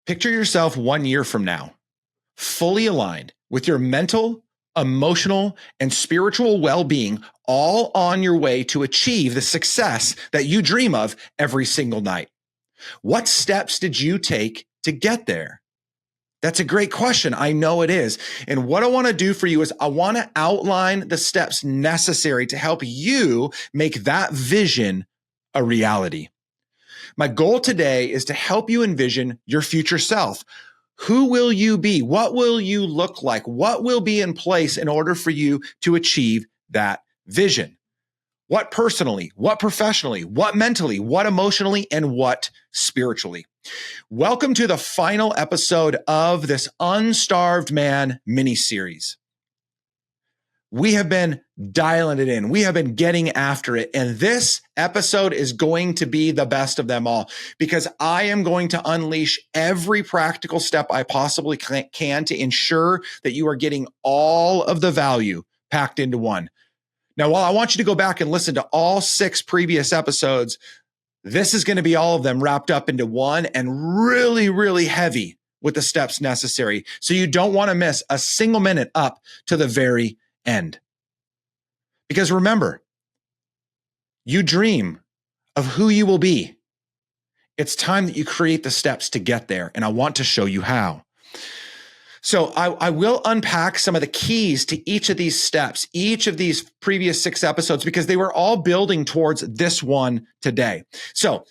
Picture yourself 1 year from now, fully aligned with your mental, emotional, and spiritual well-being, all on your way to achieve the success that you dream of every single night. What steps did you take to get there? That's a great question. I know it is. And what I want to do for you is I want to outline the steps necessary to help you make that vision a reality. My goal today is to help you envision your future self. Who will you be? What will you look like? What will be in place in order for you to achieve that vision? What personally, what professionally, what mentally, what emotionally, and what spiritually? Welcome to the final episode of this Unstarved Man mini-series. We have been dialing it in. We have been getting after it. And this episode is going to be the best of them all because I am going to unleash every practical step I possibly can to ensure that you are getting all of the value packed into one. Now, while I want you to go back and listen to all 6 previous episodes, this is going to be all of them wrapped up into one and really, really heavy with the steps necessary. So you don't want to miss a single minute up to the very end. Because remember, you dream of who you will be. It's time that you create the steps to get there, and I want to show you how. So I will unpack some of the keys to each of these steps, each of these previous 6 episodes, because they were all building towards this one today. So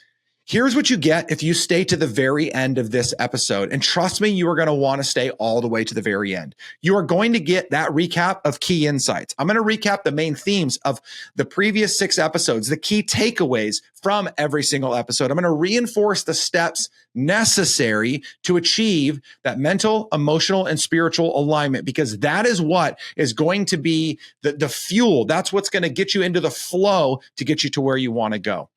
here's what you get if you stay to the very end of this episode. And trust me, you are going to want to stay all the way to the very end. You are going to get that recap of key insights. I'm going to recap the main themes of the previous 6 episodes, the key takeaways from every single episode. I'm going to reinforce the steps necessary to achieve that mental, emotional, and spiritual alignment, because that is what is going to be the fuel. That's what's going to get you into the flow to get you to where you want to go.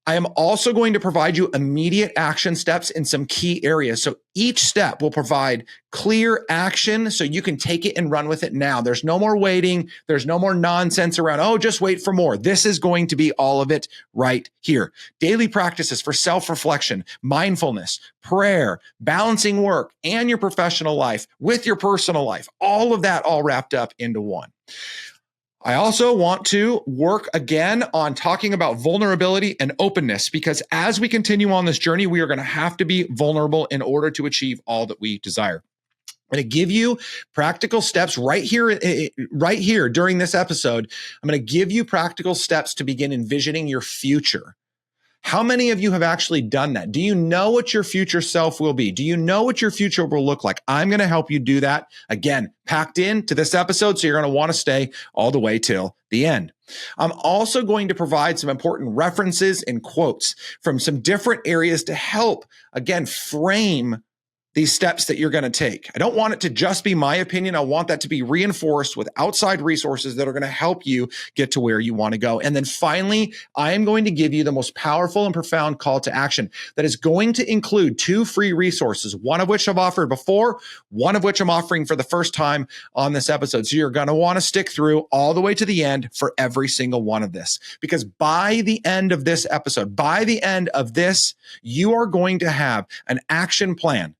I am also going to provide you immediate action steps in some key areas. So each step will provide clear action so you can take it and run with it now. There's no more waiting. There's no more nonsense around, oh, just wait for more. This is going to be all of it right here. Daily practices for self-reflection, mindfulness, prayer, balancing work and your professional life with your personal life. All of that all wrapped up into one. I also want to work again on talking about vulnerability and openness, because as we continue on this journey, we are going to have to be vulnerable in order to achieve all that we desire. I'm going to give you practical steps right here during this episode. I'm going to give you practical steps to begin envisioning your future. How many of you have actually done that? Do you know what your future self will be? Do you know what your future will look like? I'm going to help you do that. Again, packed into this episode, so you're going to want to stay all the way till the end. I'm also going to provide some important references and quotes from some different areas to help, again, frame these steps that you're going to take. I don't want it to just be my opinion. I want that to be reinforced with outside resources that are going to help you get to where you want to go. And then finally, I am going to give you the most powerful and profound call to action that is going to include 2 free resources, one of which I've offered before, one of which I'm offering for the first time on this episode. So you're going to want to stick through all the way to the end for every single one of this, because by the end of this episode, by the end of this, you are going to have an action plan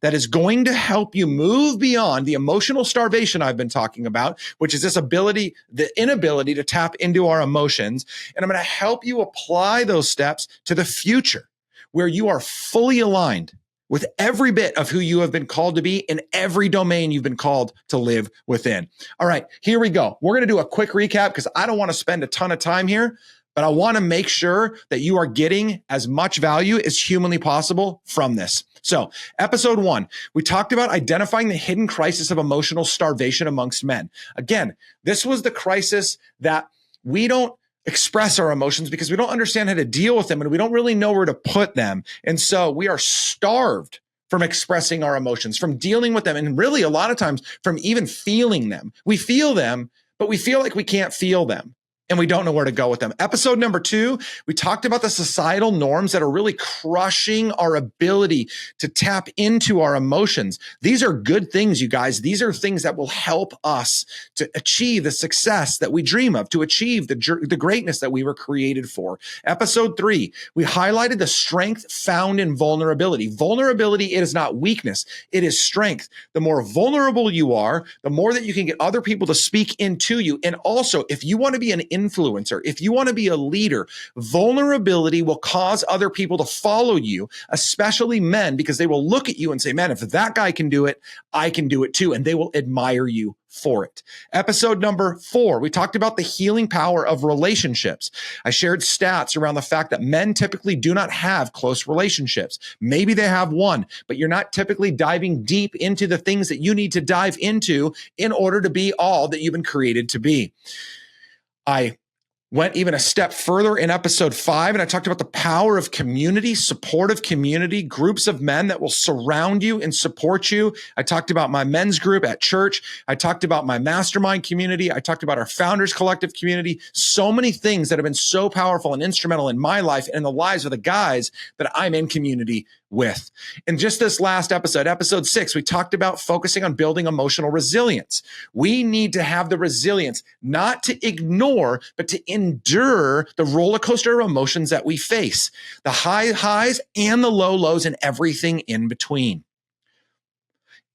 that is going to help you move beyond the emotional starvation I've been talking about, which is this ability, the inability to tap into our emotions. And I'm going to help you apply those steps to the future where you are fully aligned with every bit of who you have been called to be in every domain you've been called to live within. All right, here we go. We're going to do a quick recap because I don't want to spend a ton of time here, but I want to make sure that you are getting as much value as humanly possible from this. So episode 1, we talked about identifying the hidden crisis of emotional starvation amongst men. Again, this was the crisis that we don't express our emotions because we don't understand how to deal with them and we don't really know where to put them. And so we are starved from expressing our emotions, from dealing with them, and really a lot of times from even feeling them. We feel them, but we feel like we can't feel them. and we don't know where to go with them. Episode number 2, we talked about the societal norms that are really crushing our ability to tap into our emotions. These are good things, you guys. These are things that will help us to achieve the success that we dream of, to achieve the greatness that we were created for. Episode 3, we highlighted the strength found in vulnerability. Vulnerability, it is not weakness, it is strength. The more vulnerable you are, the more that you can get other people to speak into you. And also, if you want to be an influencer, if you want to be a leader, vulnerability will cause other people to follow you, especially men, because they will look at you and say, man, if that guy can do it, I can do it too. And they will admire you for it. Episode number 4, we talked about the healing power of relationships. I shared stats around the fact that men typically do not have close relationships. Maybe they have one, but you're not typically diving deep into the things that you need to dive into in order to be all that you've been created to be. I went even a step further in episode 5, and I talked about the power of community, supportive community, groups of men that will surround you and support you. I talked about my men's group at church. I talked about my mastermind community. I talked about our Founders Collective community. So many things that have been so powerful and instrumental in my life and in the lives of the guys that I'm in community with. And just this last episode, episode 6, we talked about focusing on building emotional resilience. We need to have the resilience not to ignore, but to endure the roller coaster of emotions that we face, the high highs and the low lows and everything in between.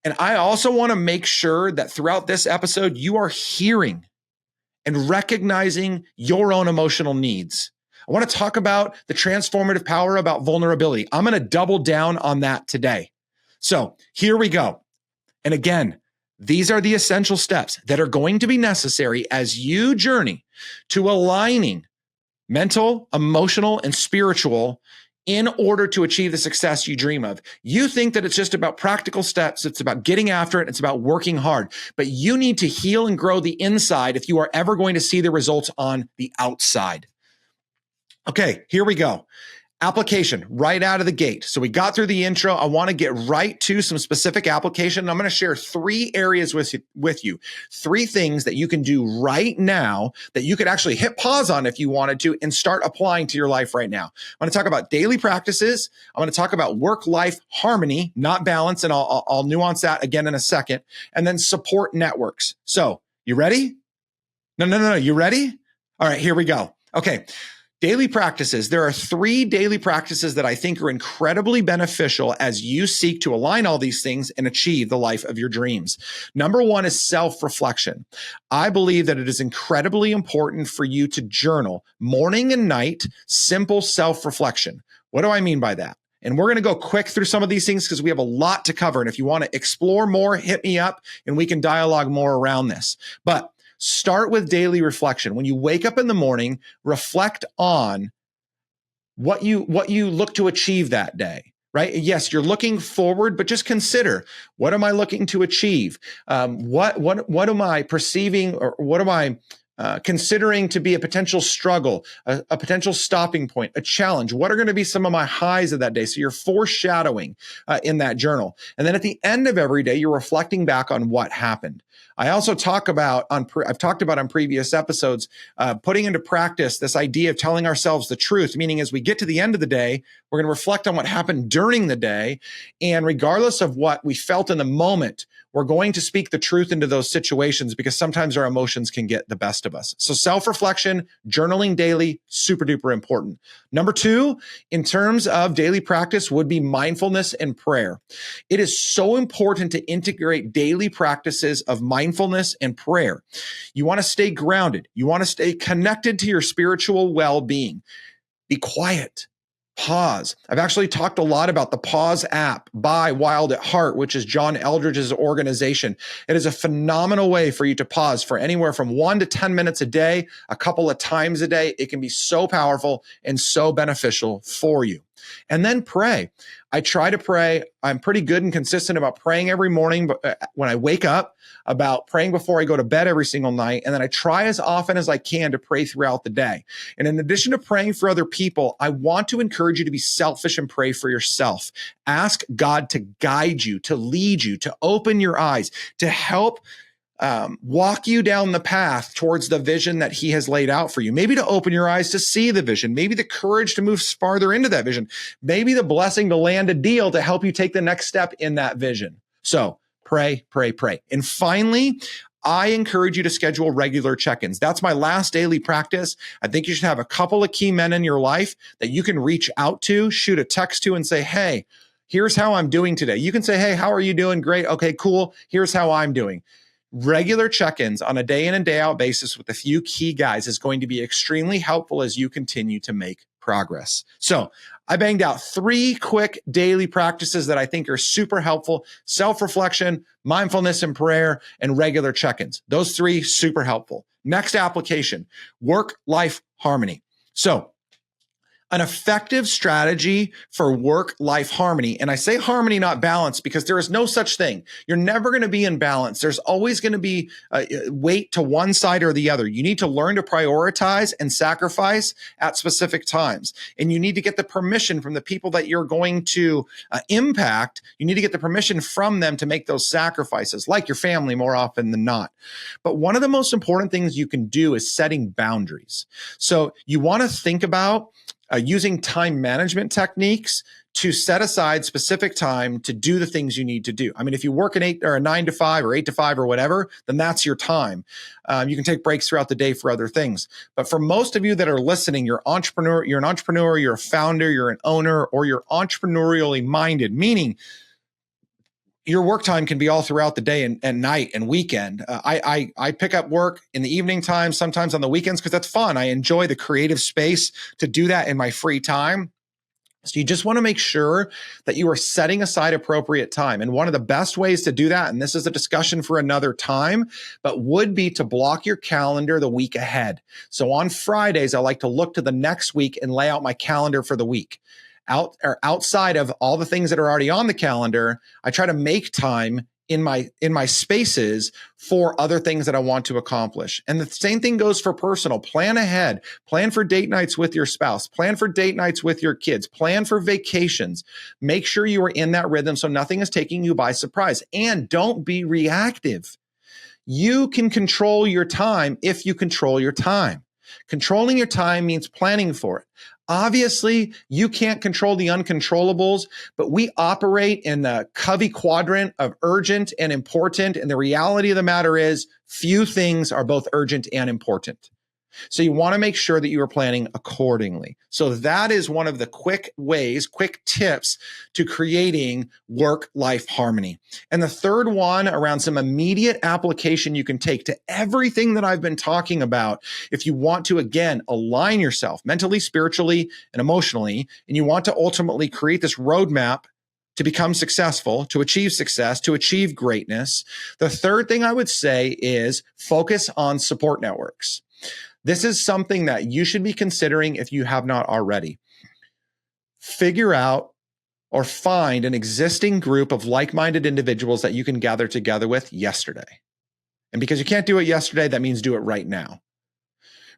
And I also want to make sure that throughout this episode, you are hearing and recognizing your own emotional needs. I want to talk about the transformative power about vulnerability. I'm going to double down on that today. So here we go. And again, these are the essential steps that are going to be necessary as you journey to aligning mental, emotional, and spiritual in order to achieve the success you dream of. You think that it's just about practical steps. It's about getting after it. It's about working hard. But you need to heal and grow the inside if you are ever going to see the results on the outside. Okay, here we go. Application right out of the gate. So we got through the intro. I want to get right to some specific application. I'm going to share 3 areas with you, 3 things that you can do right now that you could actually hit pause on if you wanted to and start applying to your life right now. I'm going to talk about daily practices. I'm going to talk about work-life harmony, not balance, and I'll nuance that again in a second, and then support networks. So you ready? No. You ready? All right, here we go. Okay. Daily practices. There are 3 daily practices that I think are incredibly beneficial as you seek to align all these things and achieve the life of your dreams. Number 1 is self-reflection. I believe that it is incredibly important for you to journal morning and night, simple self-reflection. What do I mean by that? And we're going to go quick through some of these things because we have a lot to cover. And if you want to explore more, hit me up and we can dialogue more around this. But start with daily reflection. When you wake up in the morning, reflect on what you look to achieve that day, right? Yes, you're looking forward, but just consider, what am I looking to achieve? What am I perceiving, or what am I considering to be a potential struggle, a potential stopping point, a challenge? What are going to be some of my highs of that day? So you're foreshadowing in that journal. And then at the end of every day, you're reflecting back on what happened. I also talk about I've talked about on previous episodes, putting into practice this idea of telling ourselves the truth, meaning as we get to the end of the day, we're going to reflect on what happened during the day. And regardless of what we felt in the moment, we're going to speak the truth into those situations because sometimes our emotions can get the best of us. So self-reflection, journaling daily, super duper important. Number 2, in terms of daily practice, would be mindfulness and prayer. It is so important to integrate daily practices of mindfulness and prayer. You want to stay grounded. You want to stay connected to your spiritual well-being. Be quiet. Pause. I've actually talked a lot about the Pause app by Wild at Heart, which is John Eldridge's organization. It is a phenomenal way for you to pause for anywhere from 1 to 10 minutes a day, a couple of times a day. It can be so powerful and so beneficial for you. And then pray. I try to pray. I'm pretty good and consistent about praying every morning when I wake up, about praying before I go to bed every single night. And then I try as often as I can to pray throughout the day. And in addition to praying for other people, I want to encourage you to be selfish and pray for yourself. Ask God to guide you, to lead you, to open your eyes, to help walk you down the path towards the vision that he has laid out for you. Maybe to open your eyes to see the vision, maybe the courage to move farther into that vision, maybe the blessing to land a deal to help you take the next step in that vision. So pray, pray, pray. And finally, I encourage you to schedule regular check-ins. That's my last daily practice. I think you should have a couple of key men in your life that you can reach out to, shoot a text to, and say, hey, here's how I'm doing today. You can say, hey, how are you doing? Great. Okay, cool. Here's how I'm doing. Regular check-ins on a day in and day out basis with a few key guys is going to be extremely helpful as you continue to make progress. So I banged out 3 quick daily practices that I think are super helpful: self-reflection, mindfulness and prayer, and regular check-ins. Those 3 super helpful. Next application, work-life harmony. So an effective strategy for work-life harmony. And I say harmony, not balance, because there is no such thing. You're never going to be in balance. There's always going to be weight to one side or the other. You need to learn to prioritize and sacrifice at specific times. And you need to get the permission from the people that you're going to impact. You need to get the permission from them to make those sacrifices, like your family more often than not. But one of the most important things you can do is setting boundaries. So you want to think about using time management techniques to set aside specific time to do the things you need to do. I mean, if you work an 8 or a 9 to 5 or 8 to 5 or whatever, then that's your time. You can take breaks throughout the day for other things. But for most of you that are listening, you're an entrepreneur, you're a founder, you're an owner, or you're entrepreneurially minded, meaning your work time can be all throughout the day and night and weekend. I pick up work in the evening time, sometimes on the weekends, because that's fun. I enjoy the creative space to do that in my free time. So you just want to make sure that you are setting aside appropriate time. And one of the best ways to do that, and this is a discussion for another time, but would be to block your calendar the week ahead. So on Fridays, I like to look to the next week and lay out my calendar for the week. Outside of all the things that are already on the calendar, I try to make time in my spaces for other things that I want to accomplish. And the same thing goes for personal. Plan ahead. Plan for date nights with your spouse. Plan for date nights with your kids. Plan for vacations. Make sure you are in that rhythm so nothing is taking you by surprise. And don't be reactive. You can control your time if you control your time. Controlling your time means planning for it. Obviously, you can't control the uncontrollables, but we operate in the Covey quadrant of urgent and important. And the reality of the matter is, few things are both urgent and important. So you want to make sure that you are planning accordingly. So that is one of the quick tips to creating work-life harmony. And the third one, around some immediate application you can take to everything that I've been talking about, if you want to, again, align yourself mentally, spiritually, and emotionally, and you want to ultimately create this roadmap to become successful, to achieve success, to achieve greatness. The third thing I would say is focus on support networks. This is something that you should be considering if you have not already. Figure out or find an existing group of like-minded individuals that you can gather together with yesterday. And because you can't do it yesterday, that means do it right now.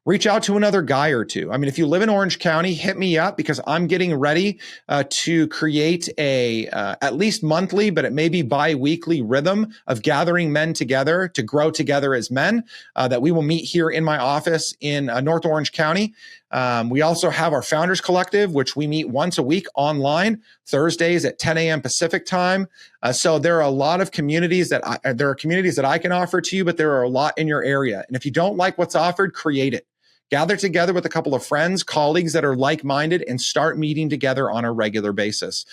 Reach out to another guy or two. I mean, if you live in Orange County, hit me up, because I'm getting ready to create a at least monthly, but it may be bi-weekly rhythm of gathering men together to grow together as men that we will meet here in my office in North Orange County. We also have our Founders Collective, which we meet once a week online, Thursdays at 10 a.m. Pacific time. So there are a lot of communities that I can offer to you, but there are a lot in your area. And if you don't like what's offered, create it. Gather together with a couple of friends, colleagues that are like-minded, and start meeting together on a regular basis.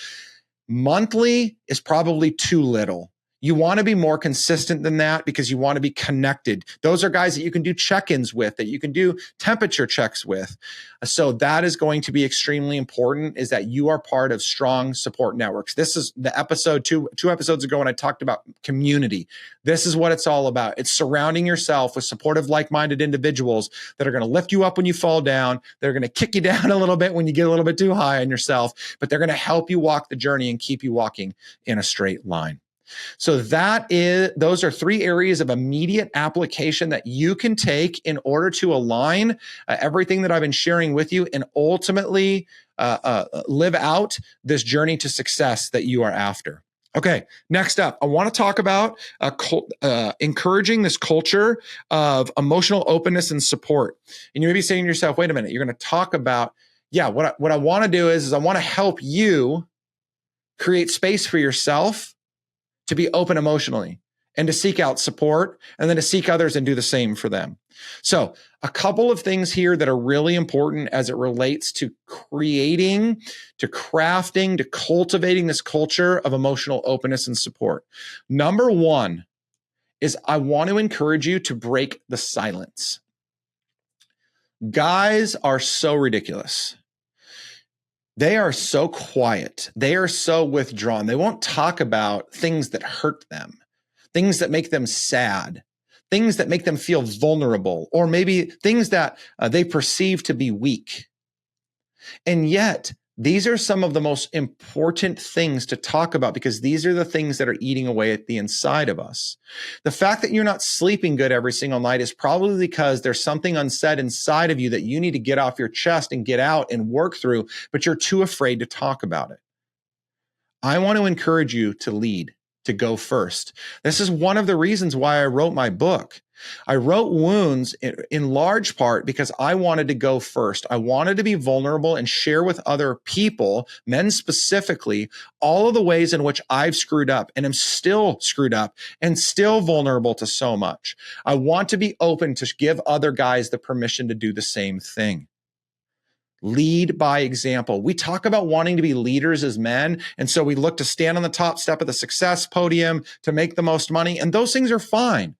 Monthly is probably too little. You want to be more consistent than that, because you want to be connected. Those are guys that you can do check-ins with, that you can do temperature checks with. So that is going to be extremely important, is that you are part of strong support networks. This is the episode two episodes ago when I talked about community. This is what it's all about. It's surrounding yourself with supportive, like-minded individuals that are going to lift you up when you fall down. They're going to kick you down a little bit when you get a little bit too high on yourself, but they're going to help you walk the journey and keep you walking in a straight line. So those are 3 areas of immediate application that you can take in order to align everything that I've been sharing with you and ultimately live out this journey to success that you are after. Okay, next up, I want to talk about encouraging this culture of emotional openness and support. And you may be saying to yourself, wait a minute, you're going to talk about, yeah, what I want to do is I want to help you create space for yourself to be open emotionally and to seek out support and then to seek others and do the same for them. So a couple of things here that are really important as it relates to creating, to crafting, to cultivating this culture of emotional openness and support. Number one is I want to encourage you to break the silence. Guys are so ridiculous. They are so quiet. They are so withdrawn. They won't talk about things that hurt them, things that make them sad, things that make them feel vulnerable, or maybe things that they perceive to be weak. And yet, these are some of the most important things to talk about because these are the things that are eating away at the inside of us. The fact that you're not sleeping good every single night is probably because there's something unsaid inside of you that you need to get off your chest and get out and work through, but you're too afraid to talk about it. I want to encourage you to lead, to go first. This is one of the reasons why I wrote my book. I wrote Wounds in large part because I wanted to go first. I wanted to be vulnerable and share with other people, men specifically, all of the ways in which I've screwed up and am still screwed up and still vulnerable to so much. I want to be open to give other guys the permission to do the same thing. Lead by example. We talk about wanting to be leaders as men. And so we look to stand on the top step of the success podium to make the most money. And those things are fine.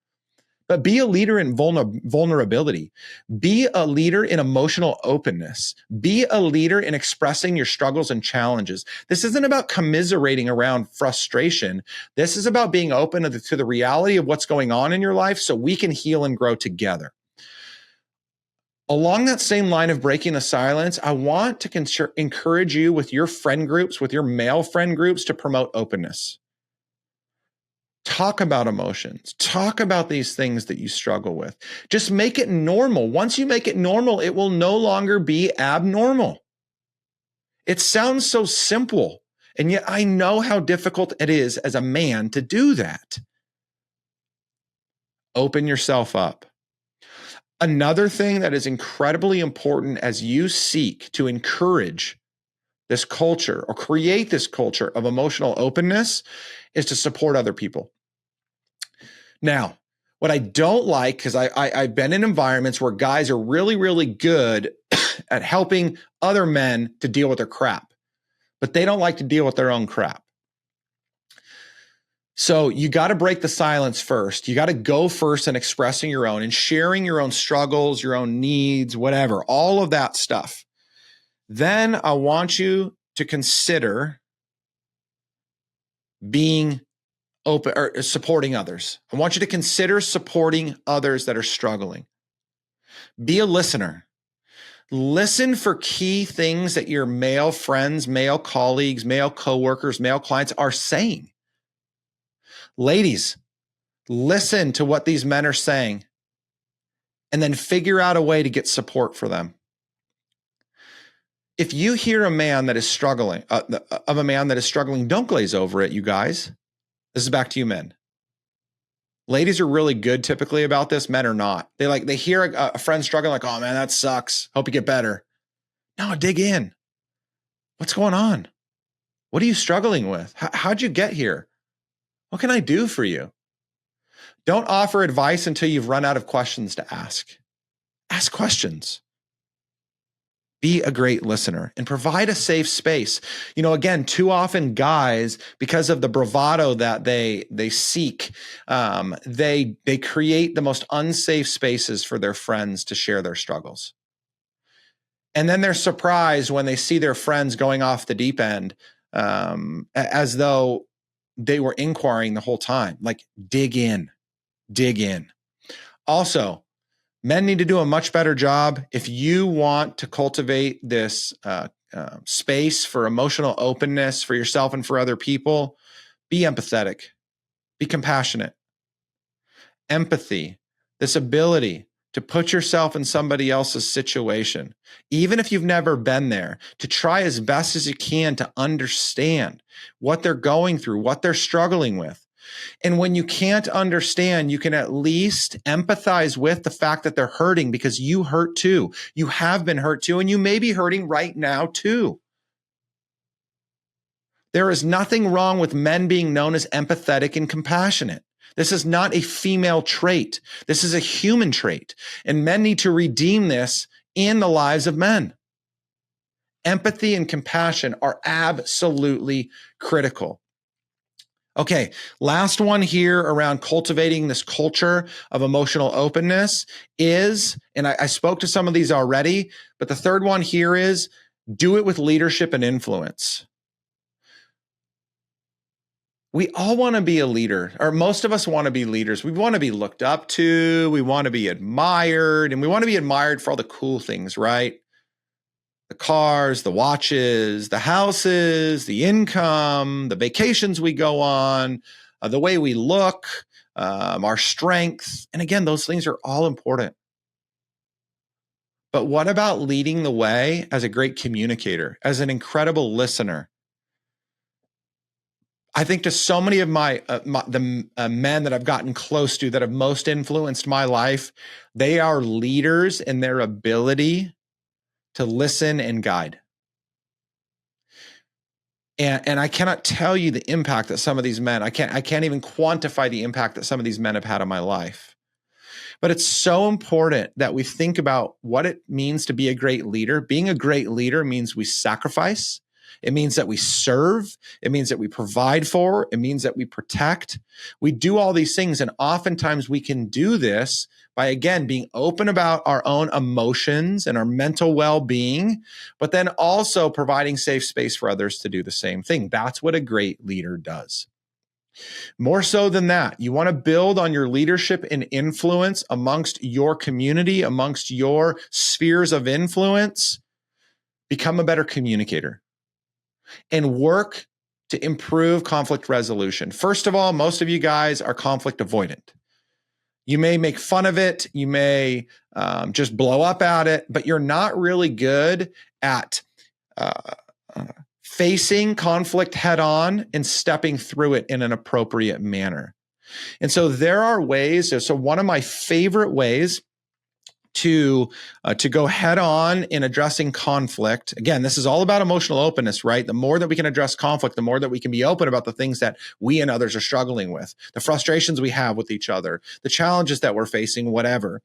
But be a leader in vulnerability. Be a leader in emotional openness. Be a leader in expressing your struggles and challenges. This isn't about commiserating around frustration. This is about being open to the reality of what's going on in your life so we can heal and grow together. Along that same line of breaking the silence, I want to encourage you with your friend groups, with your male friend groups, to promote openness. Talk about emotions. Talk about these things that you struggle with. Just make it normal. Once you make it normal, it will no longer be abnormal. It sounds so simple, and yet I know how difficult it is as a man to do that. Open yourself up. Another thing that is incredibly important as you seek to encourage this culture or create this culture of emotional openness is to support other people. Now, what I don't like, because I've been in environments where guys are really, really good at helping other men to deal with their crap, but they don't like to deal with their own crap. So you got to break the silence first. You got to go first in expressing your own and sharing your own struggles, your own needs, whatever, all of that stuff. Then I want you to consider being open or supporting others. I want you to consider supporting others that are struggling. Be a listener. Listen for key things that your male friends, male colleagues, male coworkers, male clients are saying. Ladies, listen to what these men are saying and then figure out a way to get support for them. If you hear a man that is struggling, don't glaze over it, you guys. This is back to you men. Ladies are really good typically about this. Men are not. They hear a friend struggling, like, oh man, that sucks. Hope you get better. No, dig in. What's going on? What are you struggling with? How'd you get here? What can I do for you? Don't offer advice until you've run out of questions to ask. Ask questions. Be a great listener and provide a safe space. Again, too often guys, because of the bravado that they seek, they create the most unsafe spaces for their friends to share their struggles. And then they're surprised when they see their friends going off the deep end, as though they were inquiring the whole time. Like, dig in. Also, men need to do a much better job. If you want to cultivate this space for emotional openness for yourself and for other people, be empathetic, be compassionate. Empathy, this ability to put yourself in somebody else's situation, even if you've never been there, to try as best as you can to understand what they're going through, what they're struggling with. And when you can't understand, you can at least empathize with the fact that they're hurting, because you hurt too. You have been hurt too, and you may be hurting right now too. There is nothing wrong with men being known as empathetic and compassionate. This is not a female trait. This is a human trait. And men need to redeem this in the lives of men. Empathy and compassion are absolutely critical. Okay, last one here around cultivating this culture of emotional openness is, and I spoke to some of these already, but the third one here is do it with leadership and influence. We all want to be a leader, or most of us want to be leaders. We want to be looked up to. We want to be admired, and we want to be admired for all the cool things, right? The cars, the watches, the houses, the income, the vacations we go on, the way we look, our strengths. And again, those things are all important. But what about leading the way as a great communicator, as an incredible listener? I think to so many of the men that I've gotten close to that have most influenced my life, they are leaders in their ability to listen and guide. And I cannot tell you the impact that some of these men, I can't even quantify the impact that some of these men have had on my life. But it's so important that we think about what it means to be a great leader. Being a great leader means we sacrifice. It means that we serve. It means that we provide for. It means that we protect. We do all these things. And oftentimes we can do this by, again, being open about our own emotions and our mental well-being, but then also providing safe space for others to do the same thing. That's what a great leader does. More so than that, you want to build on your leadership and influence amongst your community, amongst your spheres of influence. Become a better communicator and work to improve conflict resolution. First of all, most of you guys are conflict avoidant. You may make fun of it. You may just blow up at it, but you're not really good at facing conflict head on and stepping through it in an appropriate manner. And so there are ways. So one of my favorite ways to go head on in addressing conflict. Again, this is all about emotional openness, right? The more that we can address conflict, the more that we can be open about the things that we and others are struggling with, the frustrations we have with each other, the challenges that we're facing, whatever.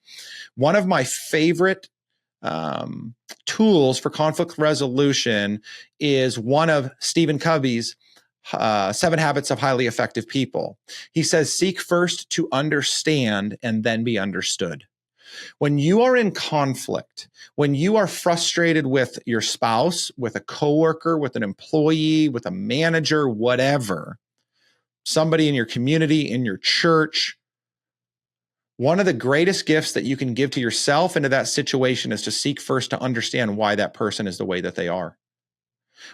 One of my favorite tools for conflict resolution is one of Stephen Covey's 7 Habits of Highly Effective People. He says, seek first to understand and then be understood. When you are in conflict, when you are frustrated with your spouse, with a coworker, with an employee, with a manager, whatever, somebody in your community, in your church, one of the greatest gifts that you can give to yourself into that situation is to seek first to understand why that person is the way that they are,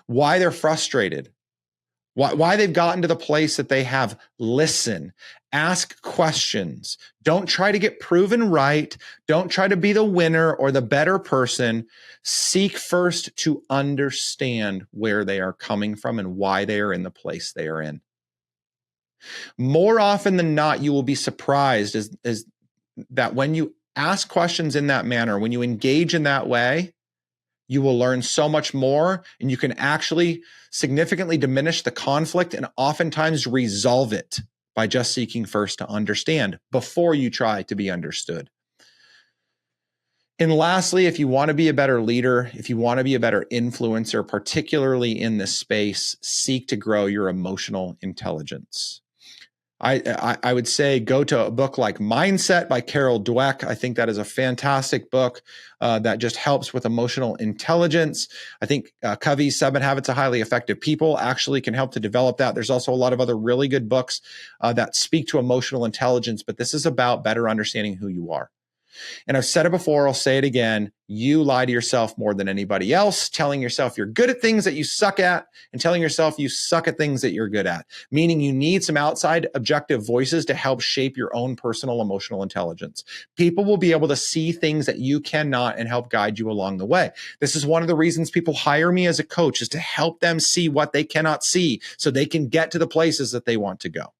why they're frustrated, why they've gotten to the place that they have. Listen, ask questions. Don't try to get proven right. Don't try to be the winner or the better person. Seek first to understand where they are coming from and why they are in the place they are in. More often than not, you will be surprised is that when you ask questions in that manner, when you engage in that way, you will learn so much more, and you can actually significantly diminish the conflict and oftentimes resolve it by just seeking first to understand before you try to be understood. And lastly, if you want to be a better leader, if you want to be a better influencer, particularly in this space, seek to grow your emotional intelligence. I would say go to a book like Mindset by Carol Dweck. I think that is a fantastic book that just helps with emotional intelligence. I think Covey's 7 Habits of Highly Effective People actually can help to develop that. There's also a lot of other really good books that speak to emotional intelligence, but this is about better understanding who you are. And I've said it before, I'll say it again. You lie to yourself more than anybody else, telling yourself you're good at things that you suck at and telling yourself you suck at things that you're good at, meaning you need some outside objective voices to help shape your own personal emotional intelligence. People will be able to see things that you cannot and help guide you along the way. This is one of the reasons people hire me as a coach, is to help them see what they cannot see so they can get to the places that they want to go.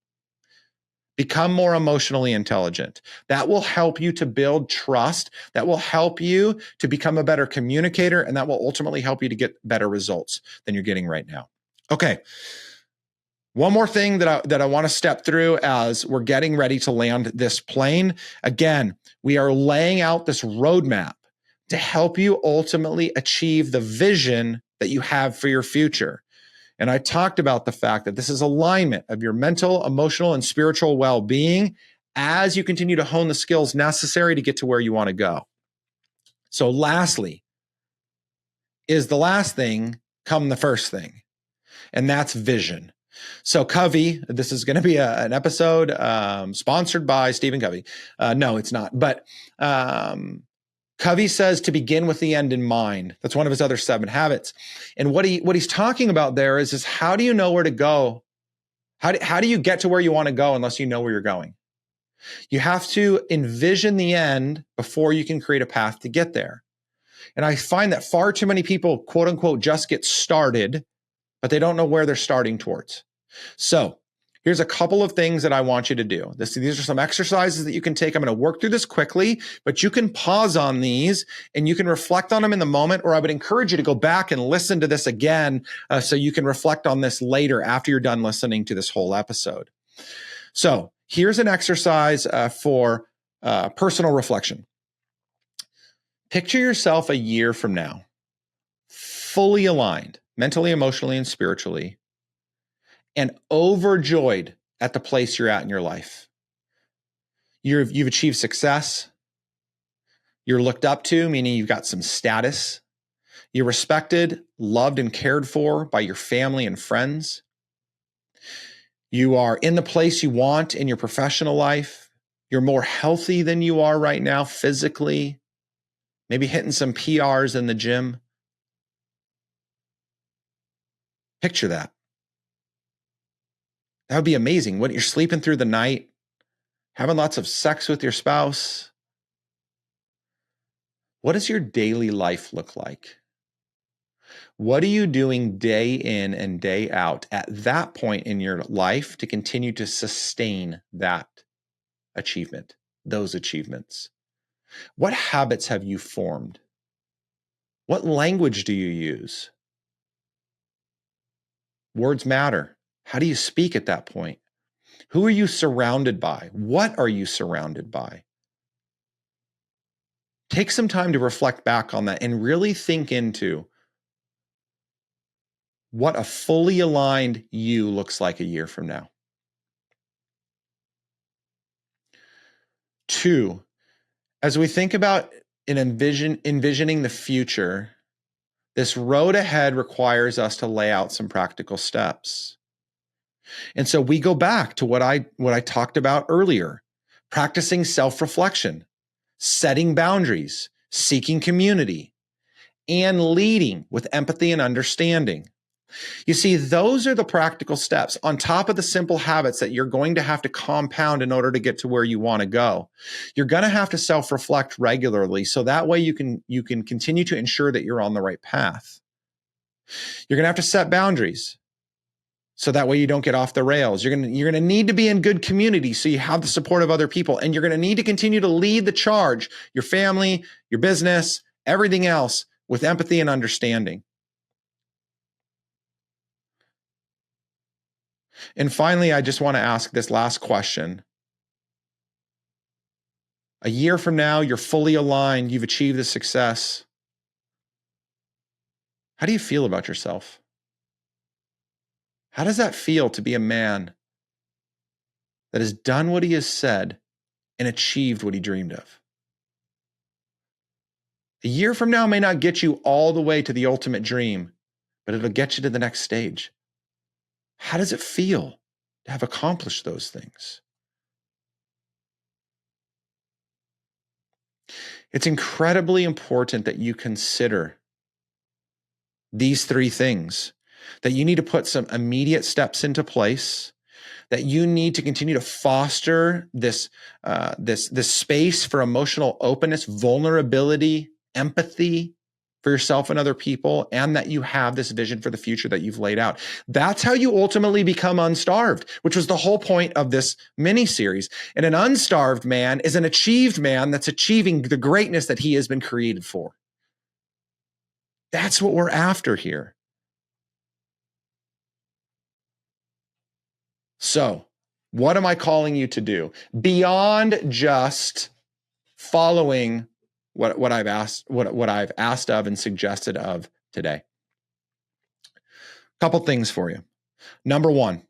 Become more emotionally intelligent. That will help you to build trust. That will help you to become a better communicator. And that will ultimately help you to get better results than you're getting right now. Okay. One more thing that I want to step through as we're getting ready to land this plane. Again, we are laying out this roadmap to help you ultimately achieve the vision that you have for your future. And I talked about the fact that this is alignment of your mental, emotional, and spiritual well-being as you continue to hone the skills necessary to get to where you want to go. So lastly, is the last thing come the first thing? And that's vision. So Covey, this is going to be an episode sponsored by Stephen Covey. No, it's not. But Covey says to begin with the end in mind. That's one of his other 7 habits. And what he's talking about there is how do you know where to go? How do you get to where you want to go unless you know where you're going? You have to envision the end before you can create a path to get there. And I find that far too many people, quote unquote, just get started, but they don't know where they're starting towards. So here's a couple of things that I want you to do. These are some exercises that you can take. I'm going to work through this quickly, but you can pause on these and you can reflect on them in the moment, or I would encourage you to go back and listen to this again so you can reflect on this later after you're done listening to this whole episode. So here's an exercise for personal reflection. Picture yourself a year from now, fully aligned, mentally, emotionally, and spiritually, and overjoyed at the place you're at in your life. You've achieved success. You're looked up to, meaning you've got some status. You're respected, loved, and cared for by your family and friends. You are in the place you want in your professional life. You're more healthy than you are right now physically, maybe hitting some PRs in the gym. Picture that. That would be amazing. When you're sleeping through the night, having lots of sex with your spouse. What does your daily life look like? What are you doing day in and day out at that point in your life to continue to sustain that achievement, those achievements? What habits have you formed? What language do you use? Words matter. How do you speak at that point? Who are you surrounded by? What are you surrounded by? Take some time to reflect back on that and really think into what a fully aligned you looks like a year from now. 2, as we think about envisioning the future, this road ahead requires us to lay out some practical steps. And so we go back to what I talked about earlier, practicing self-reflection, setting boundaries, seeking community, and leading with empathy and understanding. You see, those are the practical steps on top of the simple habits that you're going to have to compound in order to get to where you want to go. You're going to have to self-reflect regularly so that way you can continue to ensure that you're on the right path. You're going to have to set boundaries so that way you don't get off the rails. You're going to need to be in good community so you have the support of other people, and you're going to need to continue to lead the charge, your family, your business, everything else, with empathy and understanding. And finally, I just want to ask this last question. A year from now, you're fully aligned, you've achieved the success. How do you feel about yourself? How does that feel to be a man that has done what he has said and achieved what he dreamed of? A year from now may not get you all the way to the ultimate dream, but it'll get you to the next stage. How does it feel to have accomplished those things? It's incredibly important that you consider these three things, that you need to put some immediate steps into place, that you need to continue to foster this space for emotional openness, vulnerability, empathy for yourself and other people, and that you have this vision for the future that you've laid out. That's how you ultimately become unstarved, which was the whole point of this mini series. And an unstarved man is an achieved man that's achieving the greatness that he has been created for. That's what we're after here. So, what am I calling you to do beyond just following what I've asked of and suggested of today? Couple things for you. Number one,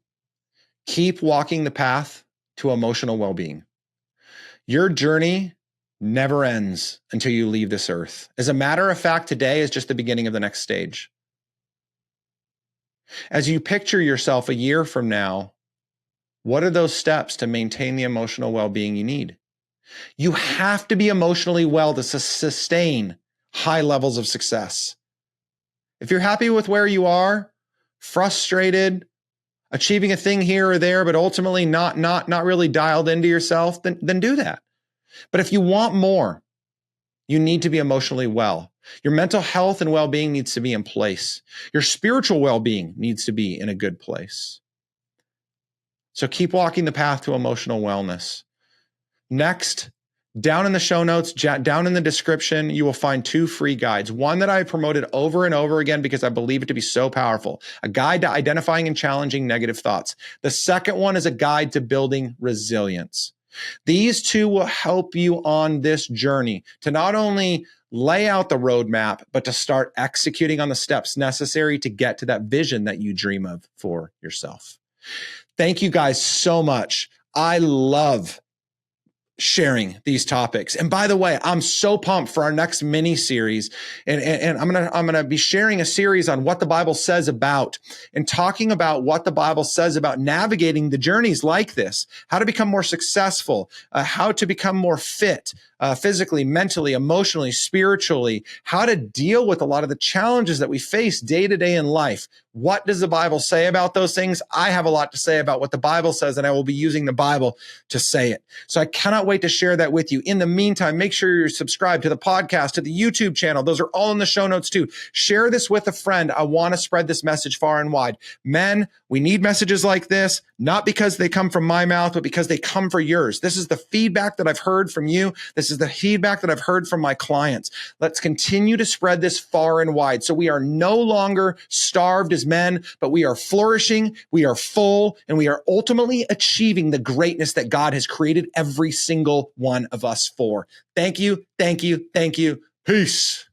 keep walking the path to emotional well-being. Your journey never ends until you leave this earth. As a matter of fact, today is just the beginning of the next stage. As you picture yourself a year from now, what are those steps to maintain the emotional well-being you need? You have to be emotionally well to sustain high levels of success. If you're happy with where you are, frustrated, achieving a thing here or there, but ultimately not really dialed into yourself, then do that. But if you want more, you need to be emotionally well. Your mental health and well-being needs to be in place. Your spiritual well-being needs to be in a good place. So keep walking the path to emotional wellness. Next, down in the show notes, down in the description, you will find 2 free guides. One that I promoted over and over again because I believe it to be so powerful. A guide to identifying and challenging negative thoughts. The second one is a guide to building resilience. These 2 will help you on this journey to not only lay out the roadmap, but to start executing on the steps necessary to get to that vision that you dream of for yourself. Thank you guys so much. I love sharing these topics. And by the way, I'm so pumped for our next mini series. And I'm gonna be sharing a series on what the Bible says about and talking about what the Bible says about navigating the journeys like this, how to become more successful, how to become more fit, physically, mentally, emotionally, spiritually, how to deal with a lot of the challenges that we face day to day in life. What does the Bible say about those things? I have a lot to say about what the Bible says, and I will be using the Bible to say it. So I cannot wait to share that with you. In the meantime, make sure you're subscribed to the podcast, to the YouTube channel. Those are all in the show notes too. Share this with a friend. I want to spread this message far and wide. Men, we need messages like this, not because they come from my mouth, but because they come from yours. This is the feedback that I've heard from you. This is the feedback that I've heard from my clients. Let's continue to spread this far and wide. So we are no longer starved as men, but we are flourishing, we are full, and we are ultimately achieving the greatness that God has created every single one of us for. Thank you, thank you, thank you. Peace.